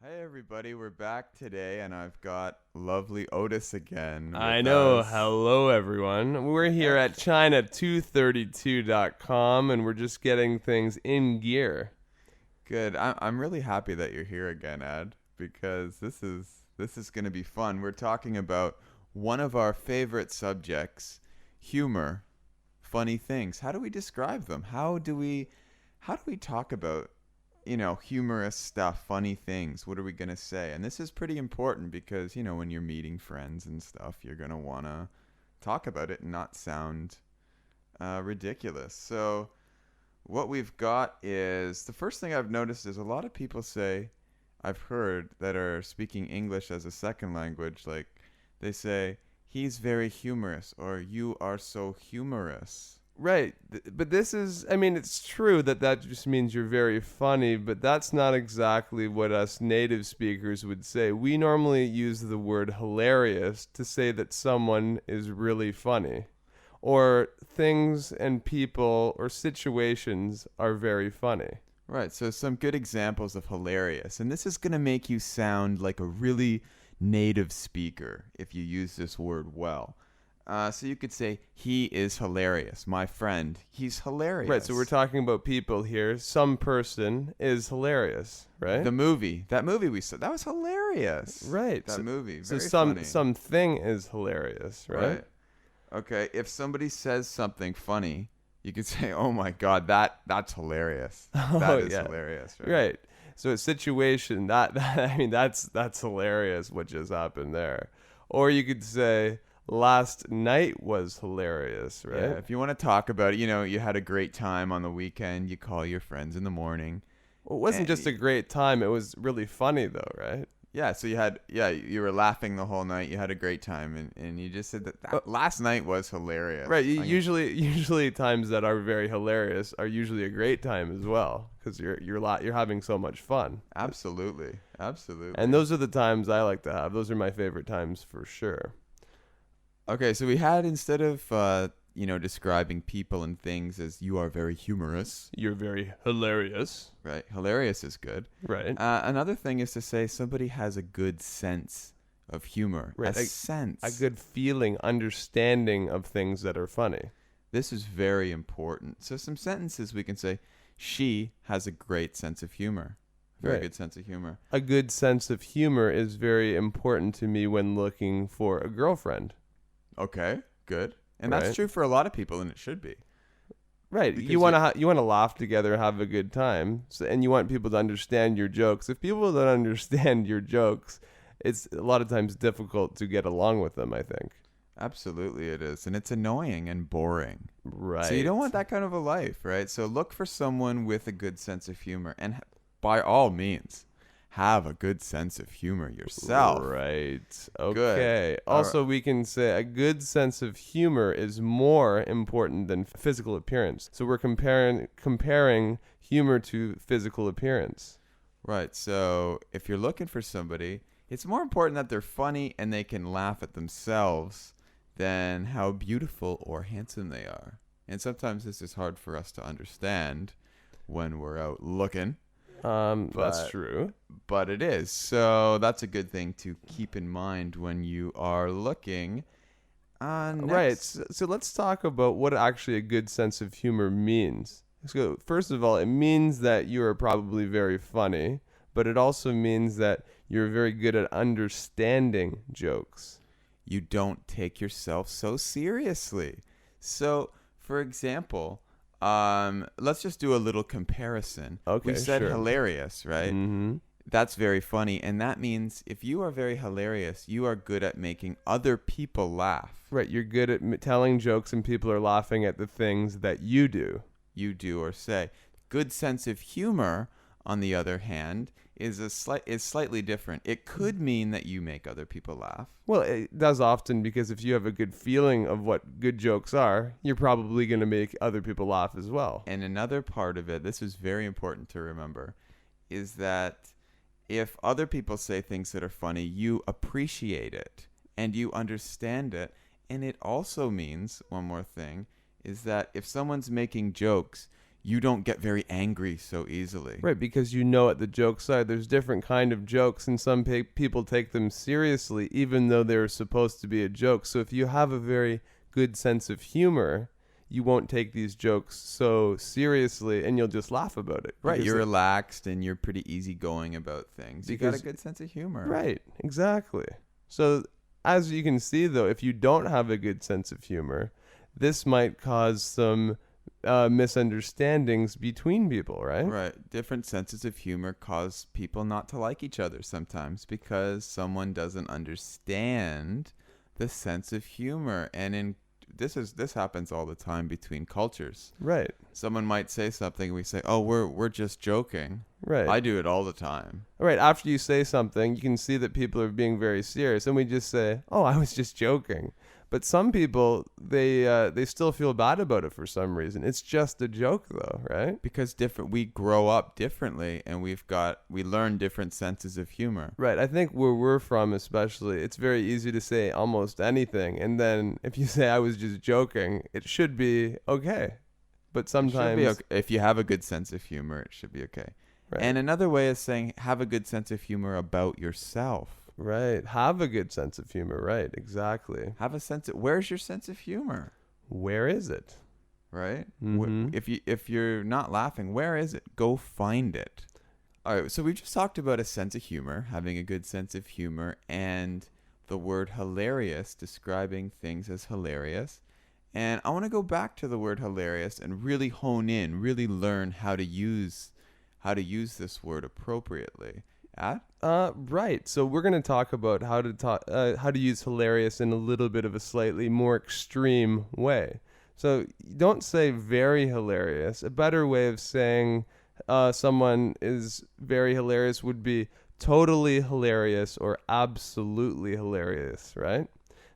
Hey everybody, we're back today and I've got lovely Otis again I with know. us. Hello, everyone. We're here at China232.com and we're just getting things in gear. Good. I'm really happy that you're here again, Ed, because this is going to be fun. We're talking about one of our favorite subjects, humor, funny things. How do we describe them? How do we talk about, humorous stuff, funny things? What are we going to say? And this is pretty important because, when you're meeting friends and stuff, you're going to want to talk about it and not sound ridiculous. So, what we've got is the first thing I've noticed is a lot of people say, I've heard that are speaking English as a second language, like they say, he's very humorous or you are so humorous. Right. But this is, I mean, it's true that that just means you're very funny, but that's not exactly what us native speakers would say. We normally use the word hilarious to say that someone is really funny, or things and people or situations are very funny. Right, so some good examples of hilarious. And this is going to make you sound like a really native speaker if you use this word well. So you could say, he is hilarious. My friend, he's Right, so we're hilarious. talking about people here. Some person is hilarious, right? That movie we saw, that was hilarious. Right. That movie, So very funny. something is hilarious, right? Right. Okay, if somebody says something funny, you could say, "Oh my God, that's hilarious. Oh That is yeah. hilarious." Right. Right. So a situation that I mean that's hilarious what just happened there. Or you could say last night was hilarious, Yeah. right? If you want to talk about it, you had a great time on the weekend. You call your friends in the morning. Well, it wasn't just And, a great time, it was really funny though, right? yeah. So you were laughing the whole night. You had a great time, and you just said that, Uh, that last night was hilarious. Right, I'm gonna- usually times that are very hilarious are usually a great time as well cuz you're having so much fun. Absolutely, absolutely. And those are the times I like to have. Those are my favorite times for sure. Okay, so we had instead of describing people and things as you are very humorous, You're very hilarious, right? Hilarious is good. right? Another thing is to say somebody has a good sense of humor. Right, A sense. a good feeling, understanding of things that are funny. This is very important. So some sentences we can say, she has a great sense of humor. Very Right. good sense of humor. A good sense of humor is very important to me when looking for a girlfriend. Okay, good. And Right. that's true for a lot of people, and it should be. Right. Because You want to laugh together, have a good time, and you want people to understand your jokes. If people don't understand your jokes, it's a lot of times difficult to get along with them, I think. absolutely it is. And it's annoying and boring. Right. So you don't want that kind of a life, right? So look for someone with a good sense of humor. And by all means, have a good sense of humor yourself. Right. Good. Okay. All right. Also, we can say a good sense of humor is more important than physical appearance. So we're comparing humor to physical appearance. Right. So if you're looking for somebody, it's more important that they're funny and they can laugh at themselves than how beautiful or handsome they are. And sometimes this is hard for us to understand when we're out looking, That's but true. but it is. So that's a good thing to keep in mind when you are looking. Right. Next. So let's talk about what actually a good sense of humor means. So first of all, it means that you are probably very funny, but it also means that you're very good at understanding jokes. You don't take yourself so seriously. So, for example, let's just do a little comparison. Okay, We said sure. hilarious, right? Mm-hmm. That's very funny. And that means if you are very hilarious, you are good at making other people laugh. Right, you're good at telling jokes and people are laughing at the things that you do. You do or say. Good sense of humor, on the other hand, is slightly different. It could mean that you make other people laugh. Well, it does often because if you have a good feeling of what good jokes are, you're probably going to make other people laugh as well. And another part of it, this is very important to remember, is that if other people say things that are funny, you appreciate it and you understand it. And it also means, one more thing, is that if someone's making jokes, you don't get very angry so easily. Right, because you know at the joke side, there's different kind of jokes, and some people take them seriously, even though they're supposed to be a joke. So if you have a very good sense of humor, you won't take these jokes so seriously, and you'll just laugh about it. Right, Because you're relaxed and you're pretty easygoing about things. You got a Because- good sense of humor. Right, exactly. So as you can see, though, if you don't have a good sense of humor, this might cause some misunderstandings between people, right? Right. Different senses of humor cause people not to like each other sometimes because someone doesn't understand the sense of humor. And this happens all the time between cultures. Right, Someone might say something and we say, "Oh, we're just joking." right. I do it all the time. Right, after you say something, you can see that people are being very serious, and we just say, "Oh, I was just joking." But some people, they still feel bad about it for some reason. It's just a joke, though, right? Because we grow up differently and we learn different senses of humor. Right. I think where we're from, especially, it's very easy to say almost anything, and then if you say I was just joking, it should be okay. But It sometimes, should be okay. If you have a good sense of humor, it should be okay. right. And another way is saying have a good sense of humor about yourself. Right. Have a good sense of humor. Right. Exactly. Have a sense of where's your sense of humor, Where is it? right? Mhm. If you're not laughing, where is it? Go find it. All right, so we just talked about a sense of humor, having a good sense of humor, and the word hilarious, describing things as hilarious. And I want to go back to the word hilarious and really hone in, really learn how to use this word appropriately. Right. So we're going to talk about how to use hilarious in a little bit of a slightly more extreme way. So don't say very hilarious. A better way of saying someone is very hilarious would be totally hilarious or absolutely hilarious, right?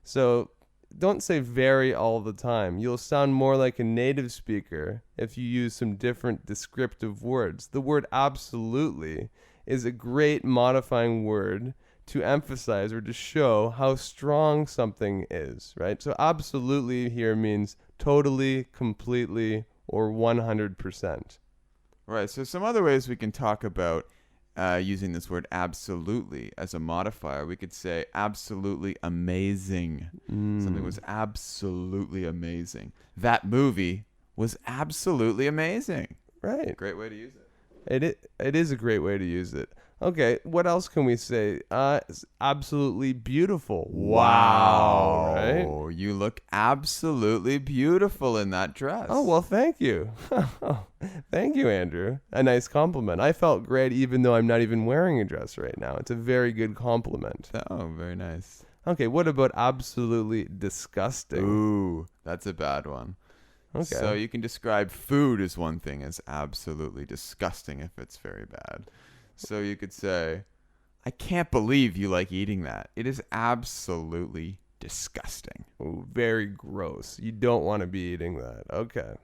So don't say very all the time. You'll sound more like a native speaker if you use some different descriptive words. The word absolutely is a great modifying word to emphasize or to show how strong something is, right? So absolutely here means totally, completely, or 100%. Right. So some other ways we can talk about using this word absolutely as a modifier. We could say absolutely amazing. Something was absolutely amazing. That movie was absolutely amazing. Right. Great way to use it. It is a great way to use it. Okay, what else can we say? It's absolutely beautiful. Wow. Right? You look absolutely beautiful in that dress. Oh, well, thank you. Thank you, Andrew. A nice compliment. I felt great even though I'm not even wearing a dress right now. It's a very good compliment. Oh, very nice. Okay, what about absolutely disgusting? Ooh, that's a bad one. Okay. So you can describe food as one thing as absolutely disgusting if it's very bad. So you could say, I can't believe you like eating that. It is absolutely disgusting. Ooh, very gross. You don't want to be eating that. Okay.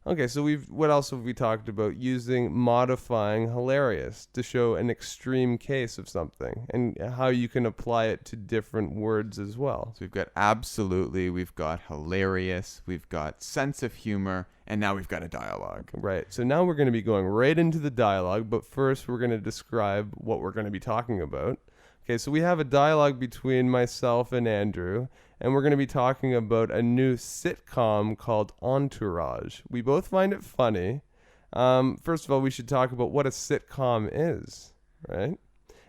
Okay, so what else have we talked about? Using modifying hilarious to show an extreme case of something and how you can apply it to different words as well. So we've got absolutely, we've got hilarious, we've got sense of humor, and now we've got a dialogue. Right. So now we're going to be going right into the dialogue, but first we're going to describe what we're going to be talking about. Okay, so we have a dialogue between myself and Andrew, and we're going to be talking about a new sitcom called Entourage. We both find it funny. First of all, we should talk about what a sitcom is, right?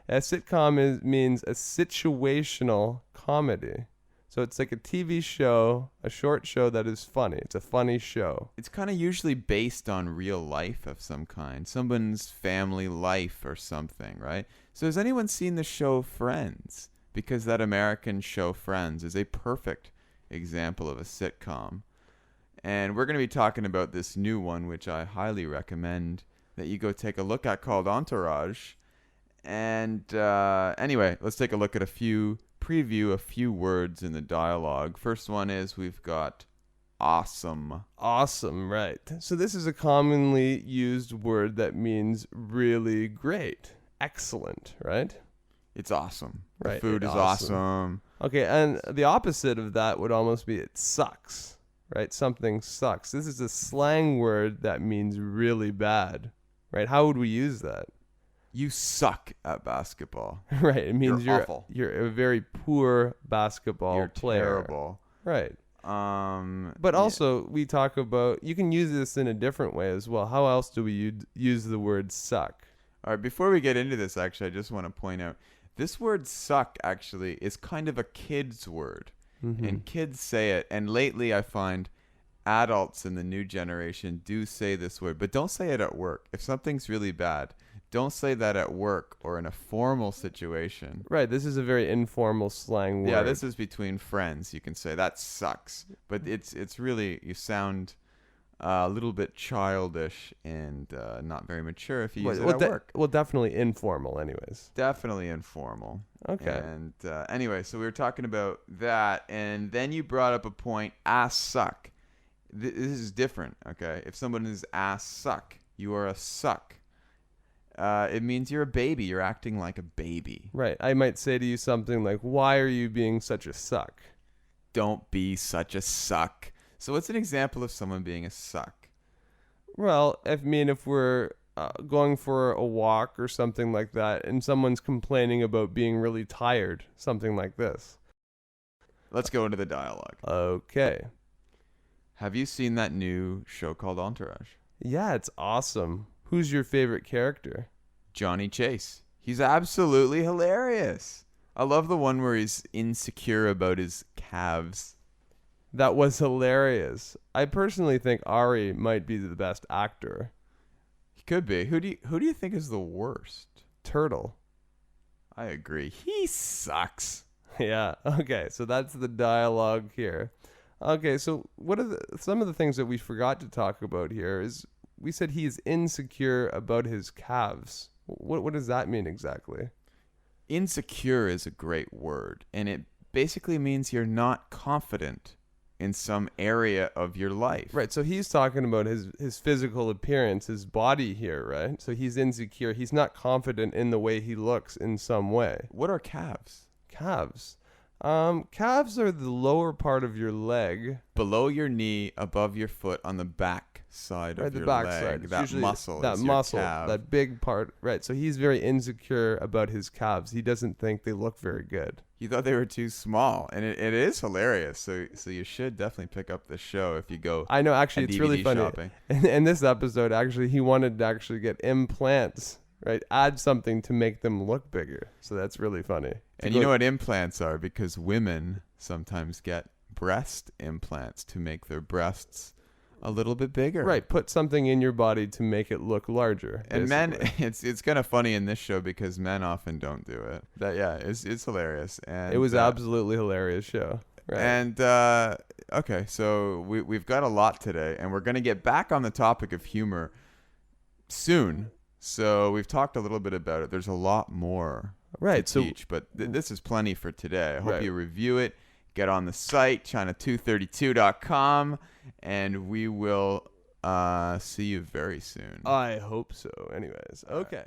A sitcom means a situational comedy. So it's like a TV show, a short show that is funny. It's a funny show. It's kind of usually based on real life of some kind, someone's family life or something, right? So has anyone seen the show Friends? Because that American show Friends is a perfect example of a sitcom. And we're going to be talking about this new one, which I highly recommend that you go take a look at, called Entourage. And anyway, let's take a look at a few words in the dialogue. First one is we've got awesome. Awesome, right. So this is a commonly used word that means really great, excellent, right? It's awesome. Right, The food it's is awesome. Okay, and the opposite of that would almost be it sucks, right? Something sucks. This is a slang word that means really bad, right? How would we use that? You suck at basketball. Right. It means You're awful. you're a very poor basketball You're player. terrible. Right. But yeah. also we talk about, you can use this in a different way as well. How else do we use the word suck? All right, before we get into this, actually, I just want to point out this word suck actually is kind of a kid's word. Mm-hmm. And kids say it. And lately I find adults in the new generation do say this word, but don't say it at work. If something's really bad, don't say that at work or in a formal situation. Right. This is a very informal slang word. Yeah, this is between friends. You can say that sucks, but it's really, you sound a little bit childish and not very mature if you use it at work. Well, definitely informal anyways. Definitely informal. Okay. And anyway, so we were talking about that, and then you brought up a point, ass suck. This is different, okay? If someone is ass suck, you are a suck. It means you're a baby. You're acting like a baby. Right. I might say to you something like, why are you being such a suck? Don't be such a suck. So what's an example of someone being a suck? Well, if we're going for a walk or something like that, and someone's complaining about being really tired, something like this. Let's go into the dialogue. Okay. Have you seen that new show called Entourage? Yeah, it's awesome. Who's your favorite character? Johnny Chase. He's absolutely hilarious. I love the one where he's insecure about his calves. That was hilarious. I personally think Ari might be the best actor. He could be. Who do you think is the worst? Turtle. I agree. He sucks. Yeah. Okay. So that's the dialogue here. Okay. So what are some of the things that we forgot to talk about here is we said he's insecure about his calves. What does that mean exactly? Insecure is a great word, and it basically means you're not confident in some area of your life. Right. So he's talking about his physical appearance, his body here, right? So he's insecure. He's not confident in the way he looks in some way. What are calves? Calves. Calves are the lower part of your leg. Below your knee, above your foot, on the back side of the your back leg. side. It's That usually muscle that is muscle, your calf. that big part. Right. So he's very insecure about his calves. He doesn't think they look very good. You thought they were too small, and it is hilarious. So you should definitely pick up this show if you go. I know. Actually, it's really DVD funny. shopping. In this episode, actually, he wanted to actually get implants. Right. Add something to make them look bigger. So that's really funny. And you know what implants are? Because women sometimes get breast implants to make their breasts a little bit bigger. Right, put something in your body to make it look larger. And basically. men, it's kind of funny in this show because men often don't do it. It's hilarious. And it was absolutely hilarious show. Right. And okay, so we've got a lot today, and we're gonna get back on the topic of humor soon. So we've talked a little bit about it. There's a lot more to teach, but this is plenty for today. I hope you review it. Get on the site, China232.com, and we will see you very soon. I hope so. Anyways, okay.